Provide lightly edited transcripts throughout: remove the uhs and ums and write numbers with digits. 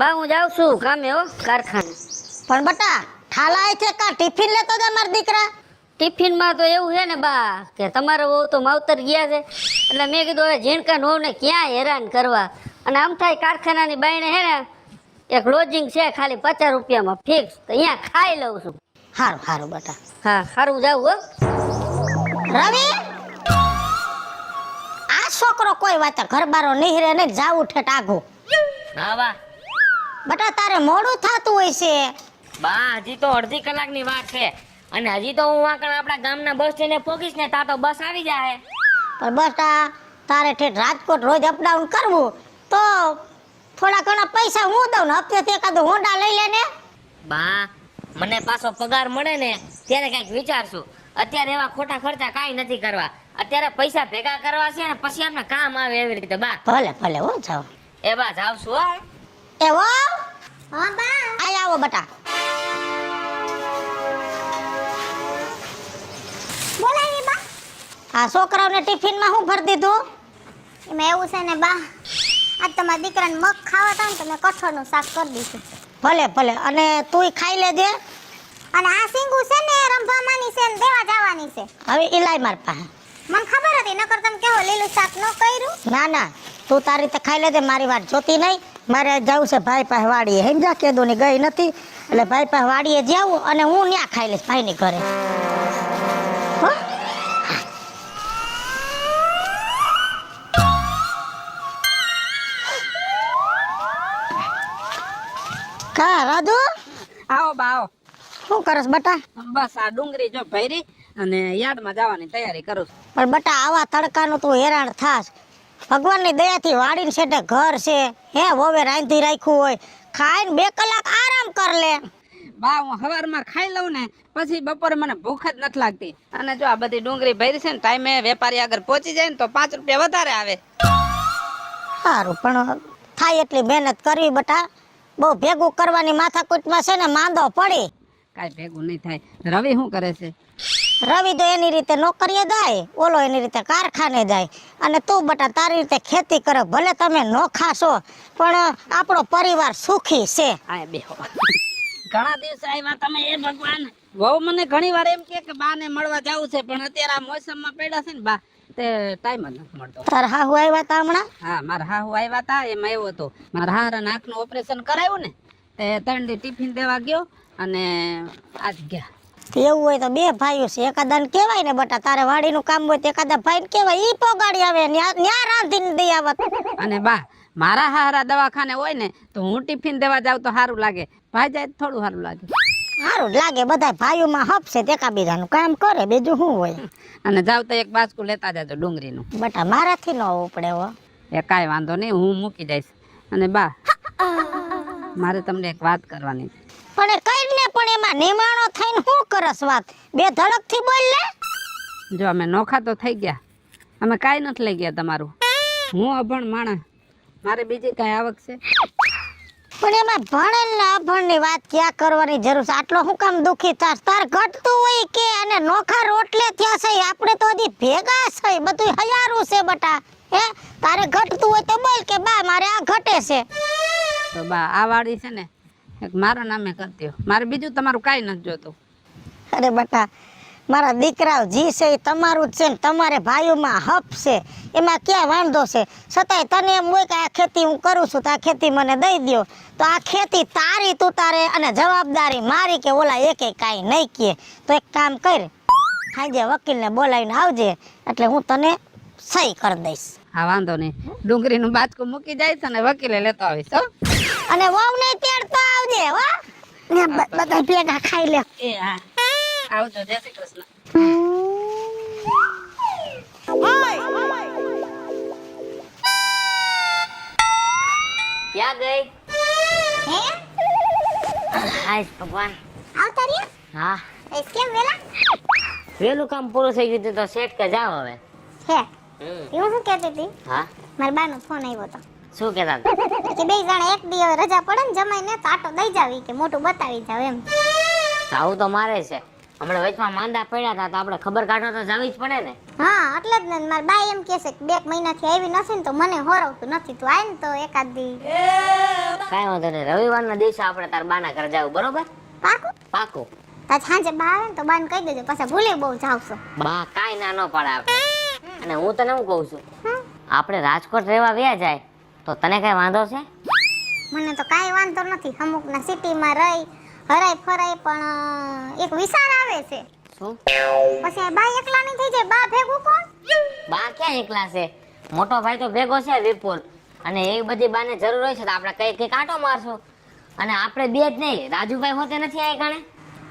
બા હું જાઉં છું કામે હો કારખાને. પણ બટા ઠાલા છે કા ટિફિન લેતો જા માર દીકરા. ટિફિનમાં તો એવું છે ને બા કે તમારો વહુ તો માવતર ગયા છે એટલે મેં કીધું હવે ઝીણકા વહુને ક્યાં હેરાન કરવા. અને આમ થાય કારખાનાની બાયણે હે ને એક લોજિંગ છે ખાલી 50 રૂપિયામાં ફિક્સ, તો અહીંયા ખાઈ લઉં છું. હારું હારું બટા. હા સારું જાવું હો. રવિ આ છોકરો કોઈ વાત ઘર બારો નીહરે ને જાવું ઠેઠ આઘું. હા બા. બટા તારે મોડું થાતું હોય છે. બા હજી તો અડધી કલાકની વાત છે અને હજી તો હું વાંકણ આપણા ગામના બસ સ્ટેન્ડે પહોંચીશ ને તા તો બસ આવી જાય. પણ બટા તારે ઠેઠ રાજકોટ રોજ અપડાઉન કરવું તો થોડા ઘણા પૈસા હું દઉં ને હપ્તેથી એકાદું હોન્ડા લઈ લે ને. બા મને પાછો પગાર મળે ને ત્યારે કંઈક વિચારશું. અત્યારે એવા ખોટા ખર્ચા કાંઈ નથી કરવા. અત્યારે પૈસા ભેગા કરવા છે ને પછી આપણે કામ આવે એવી રીતે. બા ભલે ભલે હો જાવ. એ બા જાવ છું હો. એ હો હા બા આય આવો બટા. બોલાવી બા. આ છોકરાઓને ટિફિનમાં શું ભરી દીધું? એમાં એવું છે ને બા, આજ તમારા દીકરાને મગ ખાવા હતા ને તો મેં કઠોળનું શાક કરી દીધું. ભલે ભલે અને તુંય ખાઈ લેજે. અને આ સિંગુ છે ને રંભામાની છે ને દેવા જવાની છે. હવે ઇલાય માર પાસે. મને ખબર હતી નકર તમે કેવો લીલું શાક ન કર્યું. ના ના તું તારી રીતે ખાઈ લેજે, મારી વાત જોતી નહીં. મારે જવું છે ભાઈ પાસે વાડીએ. સમજા કેદું ની ગઈ નથી એટલે ભાઈ પાસે વાડીએ જાવું અને હું ત્યાં ખાઈ લઈશ ભાઈની ઘરે. હો કા રાજુ આવો બા આવો. શું કરસ બટા? બસ આ ડુંગળી જો ભરી અને યાર્ડમાં જવાની તૈયારી કરું છું. પણ બટા આવા તડકાનું તું હેરાન થાસ. ભગવાનની દયાથી વાડીને છેટે ઘર છે, હે વોવે રાંધી રાખ્યું હોય, ખાઈને 2 કલાક આરામ કર લે. બા હું સવારમાં ખાઈ લઉં ને પછી બપોરે મને ભૂખ જ નથી લાગતી. અને જો આ બધી ડુંગળી ભરી છે ને ટાઈમે વેપારી આગળ પહોંચી જાય ને તો 5 રૂપિયા વધારે આવે. સારું પણ થાય એટલી મહેનત કરવી બટા. બહુ ભેગું કરવાની માથાકૂટમાં છે ને માંદો પડી. કાંઈ ભેગું નહીં થાય. રવિ શું કરે છે? રવિ તો એની રીતે નોકરીએ જાય, ઓલો એની રીતે કારખાને જાય અને તું બટા તારી રીતે ખેતી કરે. ભલે તમે નોખા છો પણ આપણો પરિવાર સુખી છે. આ બેહો. ઘણા દિવસ આવ્યા તમે એ ભગવાન. વહુ મને ઘણી વાર એમ કે બા ને મળવા જવું છે પણ અત્યારે આ મોસમમાં પડ્યા છે ને બા તે ટાઈમ જ નથી મળતો. તાર હાહુ આવ્યા તા હમણાં? હા મારા હાહુ આવ્યા હતા. એમાં એવું હતું મારા હારાના આંખનું ઓપરેશન કરાવ્યું ને તે 3 દી ટિફિન દેવા ગયો અને આજ ગયા. એવું હોય તો 2 ભાઈઓ છે, એકાદાને કહેવાય ને બટા. તારે વાડીનું કામ હોય તો એકાદા ભાઈને કહેવાય, ઈ પોગાડી આવે ન્યા રાંધીને દઈ આવત. અને બા મારા હારા દવાખાને હોય ને તો હું ટિફિન દેવા જાઉં તો સારું લાગે, ભાઈ જાય તો થોડું સારું લાગે. સારું લાગે, બધા ભાઈઓમાં હપ છે તે એકાબીજાનું કામ કરે, બીજું શું હોય. અને જાવ તો એક બાસ્કુ લેતા જાજો ડુંગળીનું. બટા મારાથી ન ઉપડે હો. એ કાંઈ વાંધો નહીં, હું મૂકી જઈશ. અને બા મારે તમને એક વાત કરવાની છે. પણ એ કઈને પણ એમાં નિમાણો થઈને શું કરસ વાત? 2 ધડકથી બોલ લે. જો અમે નોખા તો થઈ ગયા, અમે કાંઈ નથી લઈ ગયા તમારું. હું અભણ માણસ, મારે બીજી કાંઈ આવક છે? પણ એમાં ભણેલ ને અભણની વાત ક્યાં કરવાની જરૂર છે? આટલો શું કામ દુખી થાસ? તાર ઘટતું હોય કે અને નોખા રોટલે થયા છે, આપણે તો હજી ભેગા છે, બધું હયારું છે બટા. હે તારે ઘટતું હોય તો બોલ કે બા મારે આ ઘટે છે. તો બા આ વાડી છે ને એક મારા નામે કરતી હો, મારે બીજું તમારું કાંઈ નથી જોતું. અરે બટા મારા દીકરાઓ જી છે એ તમારું જ છે ને તમારે ભાઈઓમાં હપ છે, એમાં ક્યાં વાંધો છે? છતાંય તને એમ હોય કે આ ખેતી હું કરું છું તો આ ખેતી મને દઈ દ્યો, તો આ ખેતી તારી તું તારે અને જવાબદારી મારી કે ઓલા એકે કાંઈ નહીં કહે. તો એક કામ કર, સાંજે વકીલને બોલાવીને આવજે એટલે હું તને સહી કરી દઈશ. હા વાંધો નહીં, ડુંગળીનું બાચકું મૂકી જાય છે ને વકીલે લેતો આવીશ. હો અને વહુને તેડતો આવજે હો, ને બધા ભેગા ખાઈ લે. એ હા આવજો, જય શ્રી કૃષ્ણ. ક્યાં ગઈ? હે હાય ભગવાન. આવતા રહ્યા? હા એ કેમ વેલા? વેલું કામ પૂરું થઈ ગયું તો સેટ કે જાઓ હવે. હે હું શું કહેતી હતી, હા મારા બાનો ફોન આવ્યો હતો શું કહેતા હતા? કે 2 જણા એક દી હવે રજા પડે ને જમાઈને તો આટો દઈ જાવી કે મોટું બતાવી જાવ એમ. આવું તો મારે છે હમણાં વચમાં માંદા પડ્યા હતા તો આપણે ખબર કાઢવા તો જવી જ પડે ને. હા એટલે જ ને મારા બા એમ કહે છે કે 2 મહિનાથી આવી નથી ને તો મને હોરવતું નથી, તું આય ને તો એકાદ દી. કાંઈ વાંધો નહીં, રવિવારના દિવસે આપણે તાર બાના ઘરે જાવ, બરોબર? પાકું? પાકું. તાર સાંજે બા આવે ને તો બાને કહી દેજો, પાછા ભૂલે બહુ જાવશો. બા કાંઈ ના ન પાડે આપણે. અને હું તને શું કહું છું, આપણે રાજકોટ રહેવા વ્યા જાય તો તને કઈ વાંધો છે? મને તો કાંઈ વાંધો નથી, અમુકના સિટીમાં રહી હરાય ફરાય, પણ એક વિચાર આવે છે. શું? પછી બા એકલા નહીં થઈ જાય, બા ભેગું કોણ? બા ક્યાં એકલા છે? મોટો ભાઈ તો ભેગો છે વિપુલ, અને એ બધી બાને જરૂર હોય છે તો આપણે કઈ કાંટો મારશું. અને આપણે બે જ નહીં, રાજુભાઈ હોતે નથી આ કાણે.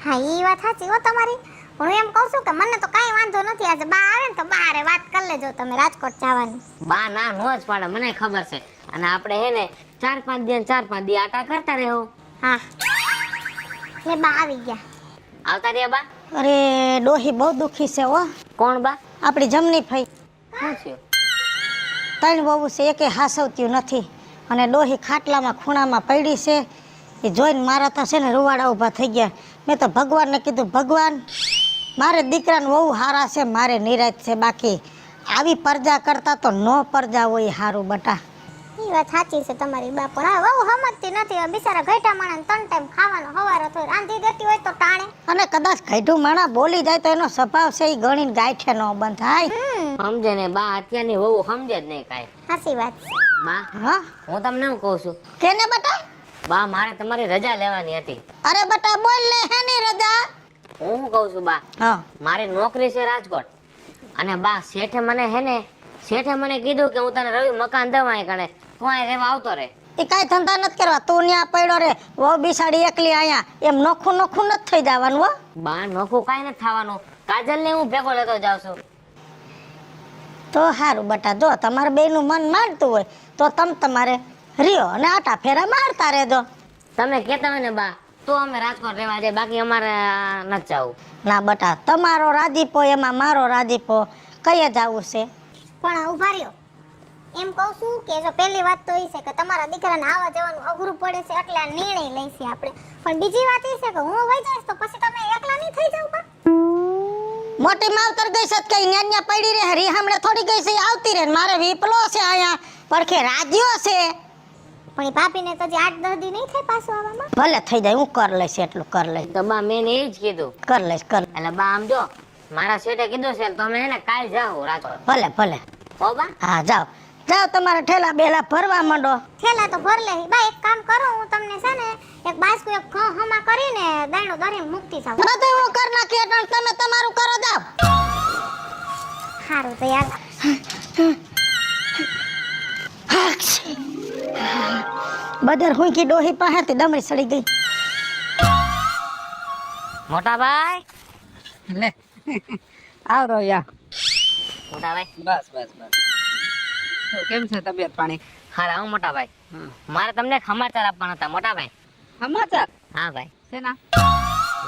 હા એ વાત સાચી હો તમારી, પણ હું એમ કહું છું કે મને તો કાંઈ વાંધો નથી, આજે બા આવે ને તો બારે વાત કરી લેજો તમે રાજકોટ જવાની. બા ના નો જ પાડે, મને ખબર છે. અને આપણે હે ને 4-5 દી આટા કરતા રહેવું. હા લે બા આવી ગયા. આવતા રહ્યા બા. અરે ડોહી બહુ દુખી છે હો. કોણ બા? આપણી જમની ફઈ. શું થયું? 3 વહુ છે, એકે હાસવતી નથી, અને ડોહી ખાટલામાં ખૂણામાં પડી છે. એ જોઈને મારા તો છે ને રૂવાડા ઊભા થઈ ગયા. મેં તો ભગવાનને કીધું, ભગવાન મારે દીકરાને બહુ હારા છે, મારે નિરાશ છે, બાકી આવી પરજા કરતા તો ન પરજા હોય સારું બટા. એ વાત સાચી છે તમારી બા, પણ હા બહુ સમજતી નથી. હવે બિચારા ઘેટા માણસ 3 ટાઈમ ખાવાનો હવારો તો રાંધી દેતી હોય તો ટાણે. અને કદાચ ઘેઢું માણા બોલી જાય તો એનો સ્વભાવ છે એ ગણીને ગાંઠે ન બંધ થાય. સમજે ને બા, અત્યારની વહુ સમજે જ નહીં કાંઈ. સાચી વાત. બા હા હું તમને શું કહું છું, કેને બટા? બા મારે તમારી રજા લેવાની હતી. અરે બટા બોલ ને, હેની રજા? હું શું કહું છું બા, હા મારી નોકરી છે રાજકોટ, અને બા શેઠે મને કીધું કે હું તને રવિ મકાન દઉં અહીં કણે, તું અહીં રહેવા આવતો રહે. એ કાંઈ ધંધા નથી કરવા, તું ન્યા પડ્યો રે, વહુ બિસાડી એકલી અહીંયા, એમ નોખું નથી થઈ જવાનું હો. બા નોખું કાંઈ નથી થવાનું, કાજલ ને હું ભેગો લેતો જાઉં છું. તો સારું બટા, જો તમારે બેયનું મન માનતું હોય તો તમારે રહ્યો અને આટા ફેરા મારતા રહેજો. તમે કહેતા હોય ને બા તો અમે રાજકોટ રહેવા જાય, બાકી અમારે નથી જવું. ના બટા, તમારો રાજીપો એમાં મારો રાજીપો, કઈ જવું છે? પણ ઉભા રહ્યો, એમ કહું છું કે જો પહેલી વાત તો એ છે કે તમારા દીકરાને આવવા જવાનું અઘરું પડે છે એટલે આ નિર્ણય લઈશું આપણે. પણ બીજી વાત એ છે કે હું વહી જઈશ તો પછી તમે એકલા નહીં થઈ જાવ બા. મોટી માવતર ગઈ છે કઈ ન્યા પડી રહે, રી હમણે થોડી ગઈ છે, આવતી રહે. મારે વિપલો છે અહીંયા પડખે રાજ્યો છે. પણ એ ભાભીને તો જે 8-10 દી નહીં થાય પાછું આવવામાં. ભલે થઈ જાય, હું કર લઈશ, એટલું કર લઈશ, તો બા મેં એ જ કીધું. કર લઈશ. એટલે બા આમ જો મારા શેઠે કીધું છે તમે હે ને કાલ જાઓ રાજકોટ. ભલે હો બા. હા જાઓ તમારે ઠેલા બેલા ભરવા માંડો. થેલા તો ભર લે બા. એક કામ કરો, હું તમને છે ને એક બાસ્કુ એક હમા કરીને દાણો દરીને મૂકતી જાવ. બધું હું કર નાખી એટલે તમે તમારું કરો, જાઓ. સારું તો યાર. બદર હુંકી ડોહી પાસેથી ડમરી સડી ગઈ. મોટા ભાઈ. લે આવરો યા. મોટા ભાઈ. બસ તો કેમ છે તબિયત પાણી? હા હું મોટા ભાઈ, મારે તમને સમાચાર આપવાના હતા મોટા ભાઈ. સમાચાર? હા ભાઈ. શેના?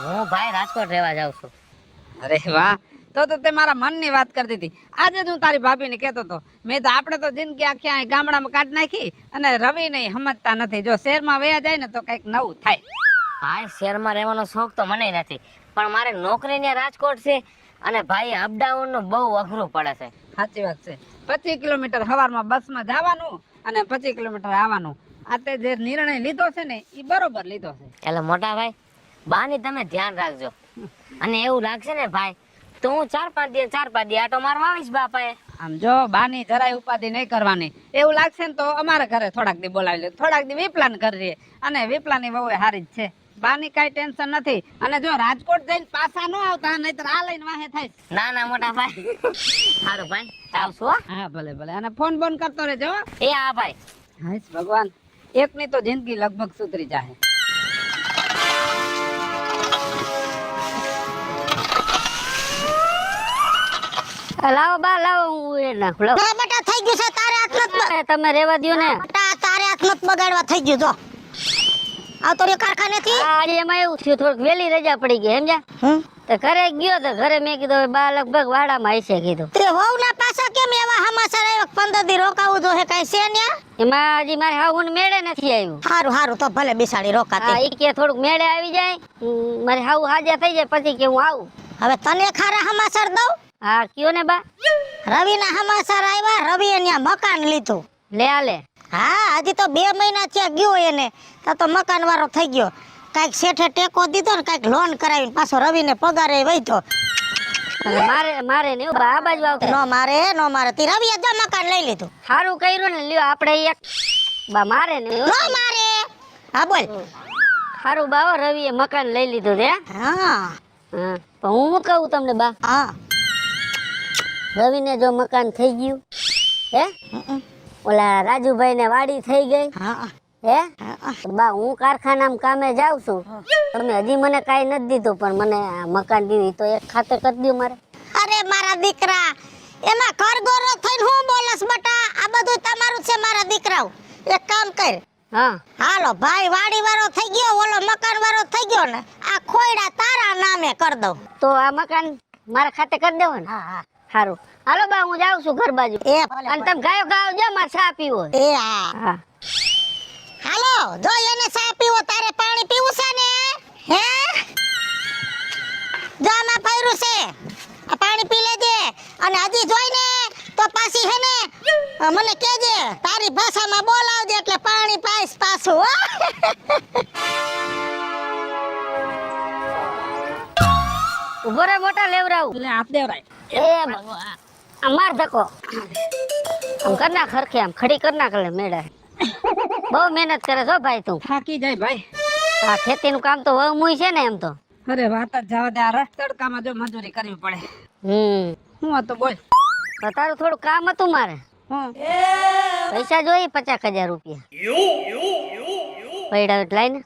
હું ભાઈ રાજકોટ રહેવા જાઉં છું. અરે વાહ, તો તે મારા મનની વાત કરતી હતી. આજે જ હું તારી ભાભીને કહેતો હતો, મેં તો આપણે તો જિંદગી આખી અહીં ગામડામાં કાઢી નાખી, અને રવિ નહીં સમજતા નથી. જો શહેરમાં વયા જાય ને તો કંઈક નવું થાય. ભાઈ શહેરમાં રહેવાનો શોખ તો મને નથી, પણ મારે નોકરી ને રાજકોટ છે, અને ભાઈ અપડાઉન નું બહુ અઘરું પડે છે. સાચી વાત છે. 25 કિલોમીટર સવારમાં બસમાં જવાનું અને 25 કિલોમીટર આવવાનું. આ તે જે નિર્ણય લીધો છે ને એ બરોબર લીધો છે. એટલે મોટા ભાઈ બાની તમે ધ્યાન રાખજો, અને એવું લાગશે ને ભાઈ તો હું 4-5 દી આટો મારવા આવીશ બાપાએ. આમ જો બાની જરાય ઉપાધિ નહીં કરવાની. એવું લાગશે ને તો અમારા ઘરે થોડાક દી બોલાવી લે, થોડાક દી વિપલાન કરીએ, અને વિપલાની બહુ હારી જ છે. બાની કઈ ટેન્શન નથી. અને જો રાજકોટ જઈને પાછા ન આવતા નહીતર આ લઈને વાહે થાય. ના મોટા ભાઈ. સારું ભાઈ આવશું હો. હા ભલે. અને ફોન બોન કરતો રહેજો. એ હા ભાઈ. હાશ ભગવાન, એકની તો જિંદગી લગભગ સુધરી જાય. લાવો બા લાવો, હું એ નાખું. લાવો. ના બેટા થઈ ગયું છે, તારે હાથ નથી તમે રેવા દ્યો ને. બેટા, તારે હાથ નથી બગાડવા, થઈ ગયું. જો આવતો રે કારખાનેથી. આ એમાં એવું થયું, થોડીક વેલી રજા પડી ગઈ સમજ્યા. તો ઘરે ગયો તો ઘરે મેં કીધું હવે બા લગભગ વાડામાં હશે કીધું. તે વહુના પાછા કેમ એવા સમાચાર આવ્યા 15 દી રોકાવું જો હે કઈ છે ન્યા? એમાં હજી મારે હાવું મેળે નથી આવ્યું. હારું હારું તો ભલે બિસાડી હા રોકાતી. ઈ કે થોડુંક મેળે આવી જાય, મારે હાવું હાજર થઈ જાય પછી કે હું આવું. હવે તને ખારા સમાચાર દઉં. હા કયો ને બા. રવિના સમાચાર આવ્યા. રવિએ ત્યાં મકાન લીધું. લે આલે. હા હજી તો 2 મહિના થયા ગયો એને, તો મકાન વાળો થઈ ગયો. કાંઈક શેઠે ટેકો દીધો ને કાંઈક લોન કરાવીને પાછો રવિને પગારે વહીધો. મારે ને બા આ બાજુ આવતો. નો મારે તી રવિએ જો મકાન લઈ લીધું. સારું કર્યું ને લ્યો આપણે એક બા મારે ને નો મારે. હા બોલ. સારું બા રવિએ મકાન લઈ લીધું છે. હા હા પણ હું શું કહું તમને બા, હા રવિને જો મકાન થઈ ગયું હે, ઓલા રાજુભાઈ ને વાડી થઈ ગઈ હા હે, બા હું કારખાનામાં કામે જાઉં છું, તમે હજી મને કાંઈ નથી દીધું પણ મને આ મકાન દીધું તો એક ખાતે કરી દો મારે. અરે મારા દીકરા, એમાં કરગોરો થઈને હું બોલસ બટા? આ બધું તમારું છે મારા દીકરાઓ. એક કામ કર, હા હાલો ભાઈ વાડી વાળો થઈ ગયો, ઓલો મકાન વાળો થઈ ગયો ને, આ ખોયડા તારા નામે કર દઉં. તો આ મકાન મારા ખાતે કરી દેવો ને. હા હા સારું હાલો બા હું જાઉં છું ઘર બાજુ. એ અને તમે ગાયો ગાવ જો મારે ચા પીવો હોય. એ હા હા હાલો જો એને ચા પીવો, તારે પાણી પીવું છે ને? હે જો આમાં પૈરું છે, આ પાણી પી લેજે. અને હજી જોઈને તો પાછી હે ને મને કહેજે, તારી ભાષામાં બોલાવજે એટલે પાણી પાઈશ પાછું. હો ઉભો રે મોટા લેવરાવું. એટલે હાથ દેવરાય. એ ભગવાન અમાર ધક્કો આમ કરના ખરખે આમ ખડી કરના કરે મેળા. બહુ મહેનત કરે છો ભાઈ તું. થાકી જાય ભાઈ. આ ખેતીનું કામ તો બહુ મુય છે ને એમ તો. અરે વાત જ જવા દે, આ રસ તડકામાં જો મજૂરી કરવી પડે. હું હતો બોલ. તો તારું થોડું કામ હતું મારે. હું પૈસા જોઈએ 50,000 રૂપિયા પૈડા એટલે ને.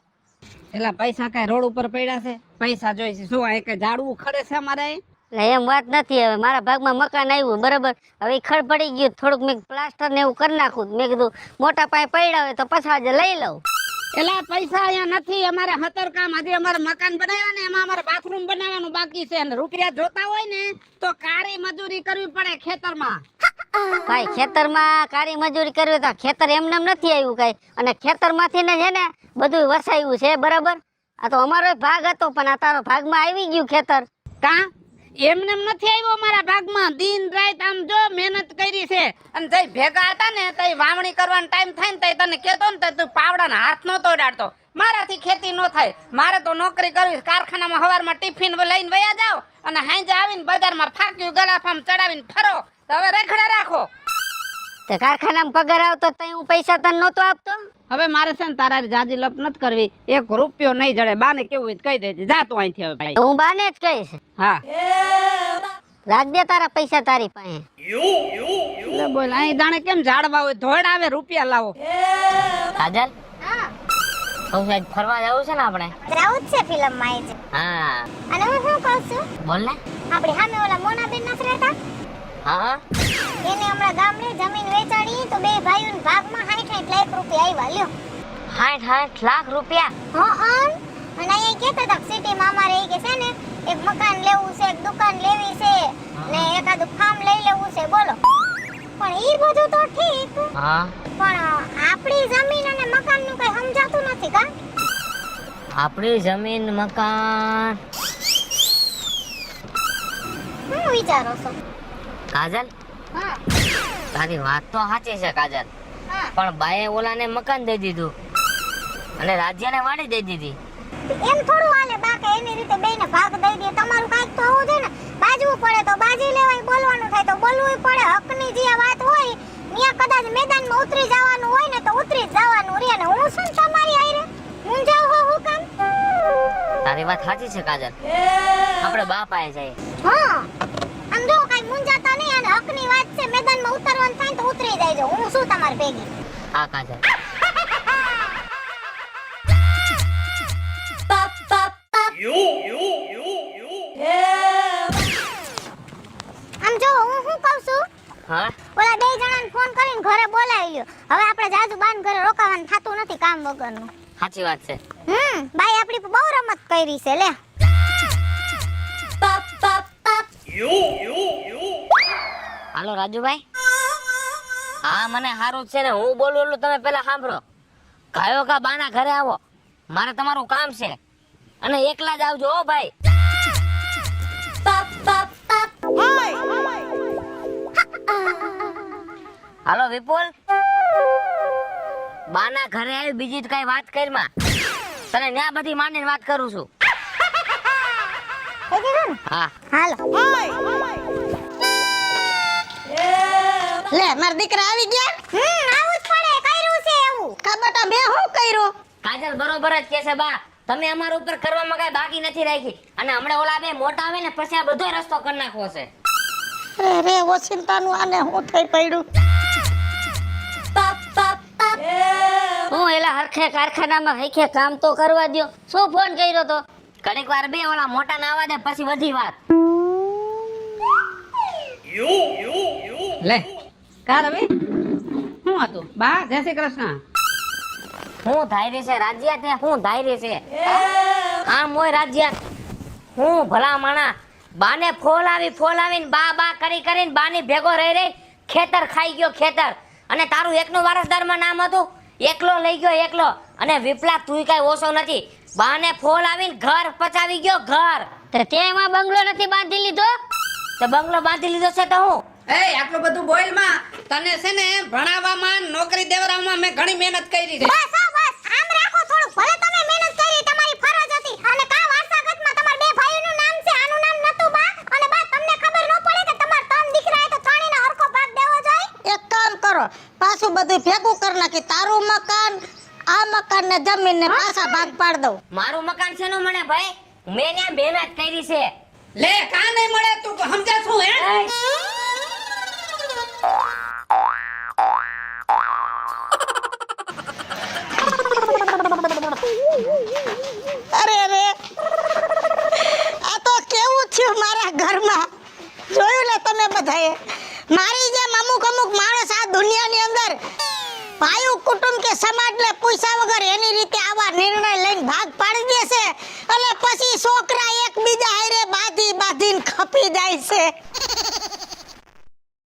એલા પૈસા કઈ રોડ ઉપર પડ્યા છે? પૈસા જોઈ છે શું? આ કઈ ઝાડવું ખડે છે અમારે? એટલે એમ વાત નથી. હવે મારા ભાગમાં મકાન આવ્યું બરાબર, હવે ઈ ખડ પડી ગયું, થોડુંક મેં પ્લાસ્ટર ને એવું કરી નાખું. મેં કીધું મોટા પાયે પડ્યા હોય તો પાછા આજે લઈ લઉં. એલા પૈસા અહીંયા નથી. અમારે 17 કામ હજી અમારે મકાન બનાવ્યા ને એમાં અમારે બાથરૂમ બનાવવાનું બાકી છે, અને રૂપિયા જોતા હોય ને તો કાળી મજૂરી કરવી પડે ખેતરમાં. ભાઈ ખેતરમાં કાળી મજૂરી કરવી તો ખેતર એમને એમ નથી આવ્યું કઈ, અને ખેતરમાંથી ને છે ને બધું વસાયું છે બરાબર. આ તો અમારો ભાગ હતો પણ આ તારો ભાગમાં આવી ગયું ખેતર. કા એમને એમ નથી આવ્યો અમારા ભાગમાં? દિન રાત આમ જો મહેનત કરી છે, અને જઈ ભેગા હતા ને તઈ વાવણી કરવાનો ટાઈમ થાય ને તઈ તને કહેતો ને તઈ તું પાવડાના હાથ નહોતો ઉડાડતો. મારાથી ખેતી ન થાય, મારે તો નોકરી કરવી. કારખાનામાં સવારમાં ટિફિન લઈને વયા જાવ અને હાંજે આવીને બજારમાં ફાક્યું ગલાફામ ચડાવીને ફરો. તો હવે રેખડા રાખો. તે કારખાનામાં પગાર આવતો તઈ હું પૈસા તને નહોતો આપતો. હવે મારે છે ને તારા જાજી લપ નથી કરવી. 1 રૂપિયો નહીં જડે. બાને કેવું હોય તો કહી દેજે. જા તું અહીંથી હવે ભાઈ. હું બાને જ કહીશ. હા રાખ દે તારા પૈસા તારી પાસે. લે બોલ, અહીં જાણે કેમ ઝાડવા હોય ધોડ આવે રૂપિયા લાવો. કાજલ હા કહું છું, આજ ફરવા જવું છે ને આપણે? રાઉત છે ફિલ્મમાં એ છે. હા અને હું શું કહું છું, બોલ ને. આપણી સામે ઓલા મોનાબેન નથી રહેતા, હા હા એને હમણાં ગામડે જમીન વેચાણી તો 2 ભાઈઓના ભાગમાં 60 લાખ રૂપિયા આવ્યા. લ્યો 60 લાખ રૂપિયા. હા અને અહીંયા કહેતા હતા સિટીમાં અમારે એ કે છે ને એક મકાન લેવું છે, એક દુકાન લેવી છે ને એકાદું ફાર્મ લઈ લેવું છે. બોલો, પણ ઈ બધું તો ઠીક, હા પણ આપણી જમીન અને મકાનનું કઈ સમજાતું નથી. કા આપણી જમીન મકાન. શું વિચારો છો? કાજલ હા તારી વાત તો સાચી છે કાજલ, હા પણ બાએ ઓલાને મકાન દઈ દીધું અને રાજ્યને વાડી દઈ દીધી. એમ થોડું હાલે બા કે એની રીતે બેયને ભાગ દઈ દે. તમારું કાંઈક તો હોવું જોઈએ ને. બાજવું પડે તો બાજી લેવાય, બોલવાનું થાય તો બોલવું પડે. હકની જે વાત હોય ત્યાં કદાચ મેદાનમાં ઉતરી જવાનું હોય ને તો ઉતરી જ જવાનું રે. ને હું શું તમારી આયરે મુંજાવ હો હું કામ? તારી વાત સાચી છે કાજલ, આપણે બા પાસે જઈએ. હા આમ જો કાંઈ મુંજાતા નહીં, અને હકની વાત છે, મેદાનમાં ઉતરવાનું થાય તો ઉતરી જાય. હું શું તમારી ભેગી? હા કાજલ. આમ જો હું શું કહું છું, હા ઓલા 2 જણાને ફોન કરીને ઘરે બોલાવી લ્યો. હવે આપણે જાજુ બાન ઘરે રોકાવાનું થતું નથી કામ વગરનું. સાચી વાત છે. બાઈ આપણી બહુ રમત કરી છે. લે હાલો રાજુભાઈ. હા મને સારું જ છે ને, હું બોલું એટલું તમે પેલા સાંભળો. ગાયો કા બાના ઘરે આવો, મારે તમારું કામ છે, અને એકલા જ આવજો હો ભાઈ. હાલો વિપુલ, બાના ઘરે આવી બીજી તો કઈ વાત કરી માં, તને ન્યા બધી માંડીને વાત કરું છું. થઈ ગયું ને? હા હાલો. લે મારા દીકરા આવી ગયા. આવું જ પડે, કર્યું છે એવું. કા બેટા મેં શું કર્યું? કાજલ બરોબર જ કે છે બા, તમે અમારા ઉપર કરવામાં કઈ બાકી નથી રાખી, અને હમણાં ઓલા બે મોટા આવે ને પછી આ બધો રસ્તો કરી નાખવો છે. રે ઓચિંતાનું આને શું થઈ પડ્યું? હું એલા હરખે કારખાનામાં હરખે કામ તો કરવા દ્યો. શું ફોન કર્યો તો? ઘડીક વાર બે ઓલા મોટા ના આવવા દે પછી બધી વાત. લે કા રવિ, શું હતું? બા જય શ્રી કૃષ્ણ. હું ધાયરી છે રાજ્યા, તે હું ધાયરી છે આમ હોય રાજ્યા. હું ભલા માણા બાને ફોલ આવીને બા બા કરી કરીને બાની ભેગો રહી ખેતર ખાઈ ગયો ખેતર. અને તારું એકનું વારસદારમાં નામ હતું, એકલો લઈ ગયો એકલો. અને વિપલા તું કઈ ઓછો નથી, બાને ફોલ આવીને ઘર પચાવી ગયો ઘર. તે તેમાં બંગલો નથી બાંધી લીધો? તે બંગલો બાંધી લીધો છે તો હું એ આટલું બધું બોલ માં, તને છે ને ભણાવવામાં નોકરી દેવડાવવામાં મેં ઘણી મહેનત કરી છે. બસ હો, બસ આમ રાખો થોડું. ભલે તમે મહેનત કરી, તમારી ફરજ હતી. અને કા વારસાગતમાં તમારા બે ભાઈઓનું નામ છે, આનું નામ નતું બા. અને બા તમને ખબર ન પડે કે તમાર ત્રણ દીકરા હે તો ત્રણેયને હરખો ભાગ દેવો જોઈએ? એક કામ કરો, પાછું બધું ભેગું કરી નાખી. તારું મકાન, આ મકાન ને જમીન ને પાછા ભાગ પાડ દઉં. મારું મકાન છે નું મને ભાઈ, મેં ત્યાં મહેનત કરી છે. લે કા નહીં મળે, તું સમજે શું હે? અરે રે, આ તો કેવું થયું મારા ઘરમાં. જોયું ને તમે બધાએ, મારી જેમ અમુક માણસ આ દુનિયાની અંદર ભાઈ કુટુંબ કે સમાજને પૂછ્યા વગર એની રીતે આવા નિર્ણય લઈને ભાગ પાડી દેશે, અને પછી છોકરા એકબીજા હારે બાંધીને ખપી જાય છે.